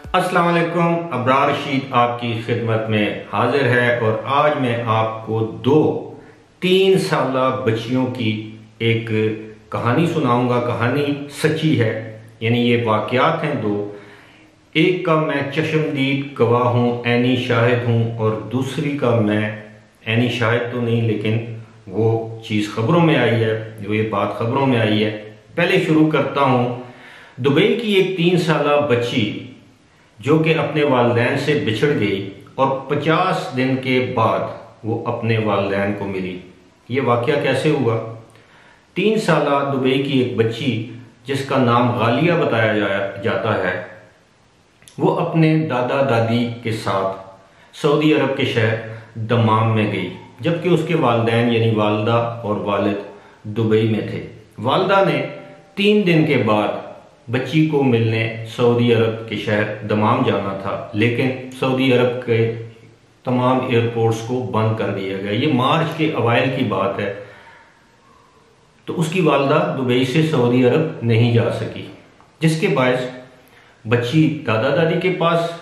अस्सलाम वालेकुम। अब्रार रशीद आपकी खिदमत में हाजिर है और आज मैं आपको 3 साला बच्चियों की एक कहानी सुनाऊंगा। कहानी सच्ची है, यानी ये वाकयात हैं दो। एक का मैं चश्मदीद गवाह हूँ, ऐनी शाहिद हूँ, और दूसरी का मैं ऐनी शाहिद तो नहीं, लेकिन वो चीज़ खबरों में आई है, जो ये बात खबरों में आई है। पहले शुरू करता हूँ। दुबई की एक 3 साला बच्ची जो कि अपने वालिदैन से बिछड़ गई और 50 दिन के बाद वो अपने वालिदैन को मिली। ये वाकया कैसे हुआ? 3 साला दुबई की एक बच्ची जिसका नाम गालिया बताया जाता है, वो अपने दादा दादी के साथ सऊदी अरब के शहर दमाम में गई, जबकि उसके वालिदैन यानी वालदा और वालिद दुबई में थे। वालदा ने 3 दिन के बाद बच्ची को मिलने सऊदी अरब के शहर दमाम जाना था, लेकिन सऊदी अरब के तमाम एयरपोर्ट्स को बंद कर दिया गया। ये मार्च के अवाइल की बात है। तो उसकी वालदा दुबई से सऊदी अरब नहीं जा सकी, जिसके बायस बच्ची दादा दादी के पास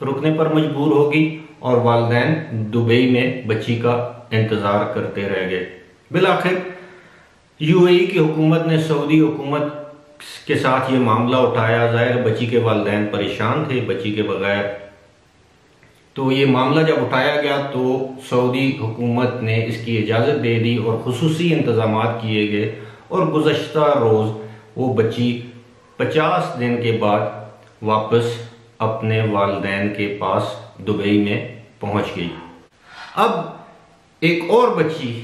रुकने पर मजबूर हो गई और वालिदैन दुबई में बच्ची का इंतज़ार करते रह गए। बिलाखिर यूएई की हुकूमत ने सऊदी हुकूमत के साथ ये मामला उठाया। जाहिर बच्ची के वालिदैन परेशान थे बच्ची के बगैर। तो ये मामला जब उठाया गया तो सऊदी हुकूमत ने इसकी इजाज़त दे दी और खुसूसी इंतज़ामात किए गए, और गुज़श्ता रोज़ वो बच्ची 50 दिन के बाद वापस अपने वालिदैन के पास दुबई में पहुंच गई। अब एक और बच्ची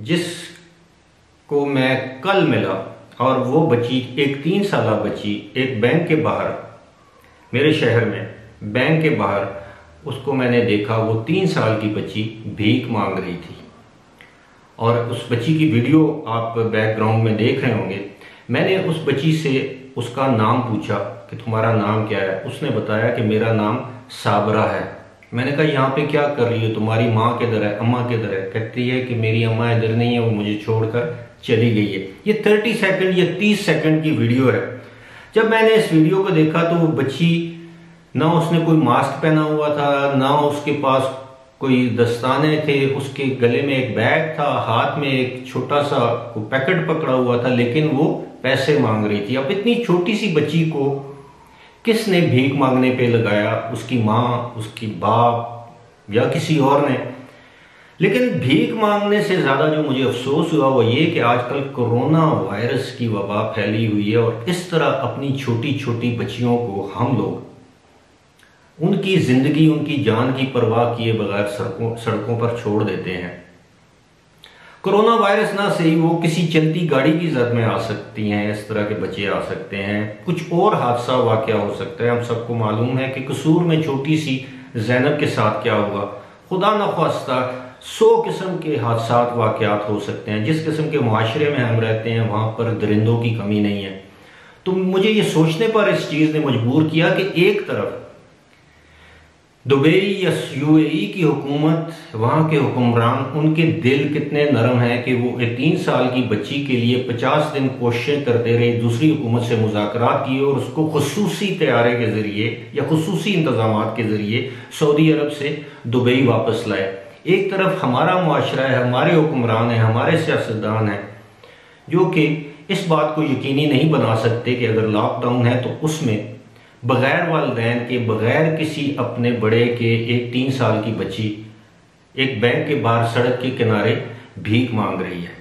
जिसको मैं कल मिला, और वो बच्ची एक 3 साला बच्ची एक बैंक के बाहर, मेरे शहर में बैंक के बाहर उसको मैंने देखा। वो 3 साल की बच्ची भीख मांग रही थी, और उस बच्ची की वीडियो आप बैकग्राउंड में देख रहे होंगे। मैंने उस बच्ची से उसका नाम पूछा कि तुम्हारा नाम क्या है। उसने बताया कि मेरा नाम साबरा है। मैंने कहा यहाँ पे क्या कर रही हो, तुम्हारी माँ किधर है, अम्मा किधर है? कहती है कि मेरी अम्मा इधर नहीं है, वो मुझे छोड़कर चली गई है। ये 30 सेकंड या 30 सेकंड की वीडियो है। जब मैंने इस वीडियो को देखा तो वो बच्ची, ना उसने कोई मास्क पहना हुआ था, ना उसके पास कोई दस्ताने थे, उसके गले में एक बैग था, हाथ में एक छोटा सा पैकेट पकड़ा हुआ था, लेकिन वो पैसे मांग रही थी। अब इतनी छोटी सी बच्ची को किसने भीख मांगने पे लगाया? उसकी माँ, उसकी बाप या किसी और ने? लेकिन भीख मांगने से ज़्यादा जो मुझे अफसोस हुआ वो ये कि आजकल कोरोना वायरस की वबा फैली हुई है, और इस तरह अपनी छोटी छोटी बच्चियों को हम लोग उनकी ज़िंदगी, उनकी जान की परवाह किए बगैर सड़कों पर छोड़ देते हैं। कोरोना वायरस ना सही, वो किसी चलती गाड़ी की जद में आ सकती हैं, इस तरह के बच्चे आ सकते हैं, कुछ और हादसा वाकया हो सकता है। हम सबको मालूम है कि कसूर में छोटी सी ज़ैनब के साथ क्या हुआ। खुदा न ख्वास्ता 100 किस्म के हादसात वाकयात हो सकते हैं। जिस किस्म के मुआशरे में हम रहते हैं वहाँ पर दरिंदों की कमी नहीं है। तो मुझे ये सोचने पर इस चीज़ ने मजबूर किया कि एक तरफ दुबई या यूएई की हुकूमत, वहाँ के हुक्मरान, उनके दिल कितने नरम हैं कि वो एक 3 साल की बच्ची के लिए 50 दिन कोशिशें करते रहे, दूसरी हुकूमत से मुज़ाकरात किए और उसको खुसूसी तैयारे के ज़रिए या खुसूसी इंतज़ामात के ज़रिए सऊदी अरब से दुबई वापस लाए। एक तरफ हमारा मुआशरा है, हमारे हुक्मरान हैं, हमारे सियासतदान हैं, जो कि इस बात को यकीनी नहीं बना सकते कि अगर लॉकडाउन है तो उसमें बग़ैर वालिदैन के, बग़ैर किसी अपने बड़े के, एक 3 साल की बच्ची एक बैंक के बाहर सड़क के किनारे भीख मांग रही है।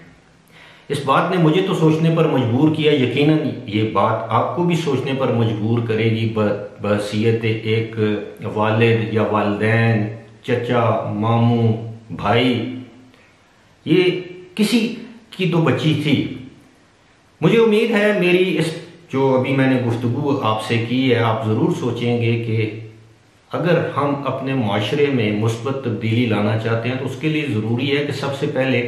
इस बात ने मुझे तो सोचने पर मजबूर किया। यकीनन ये बात आपको भी सोचने पर मजबूर करेगी बहसीयत एक वालिद या वालिदैन, चचा, मामू, भाई। ये किसी की तो बच्ची थी। मुझे उम्मीद है मेरी इस जो अभी मैंने गुफ्तगू आपसे की है, आप ज़रूर सोचेंगे कि अगर हम अपने माशरे में मुस्बत तब्दीली लाना चाहते हैं तो उसके लिए ज़रूरी है कि सबसे पहले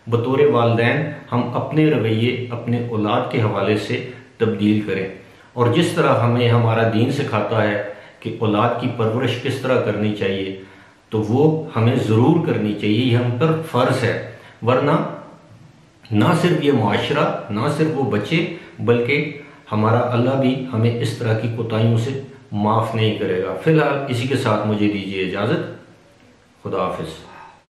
बतौर वालिदैन हम अपने रवैये अपने औलाद के हवाले से तब्दील करें। और जिस तरह हमें हमारा दीन सिखाता है कि औलाद की परवरिश किस तरह करनी चाहिए, तो वो हमें ज़रूर करनी चाहिए। ये हम पर फ़र्ज़ है, वरना ना सिर्फ ये मुआशरा, ना सिर्फ वो बच्चे, बल्कि हमारा अल्लाह भी हमें इस तरह की कोताहियों से माफ़ नहीं करेगा। फिलहाल इसी के साथ मुझे दीजिए इजाज़त। खुदा हाफिज़।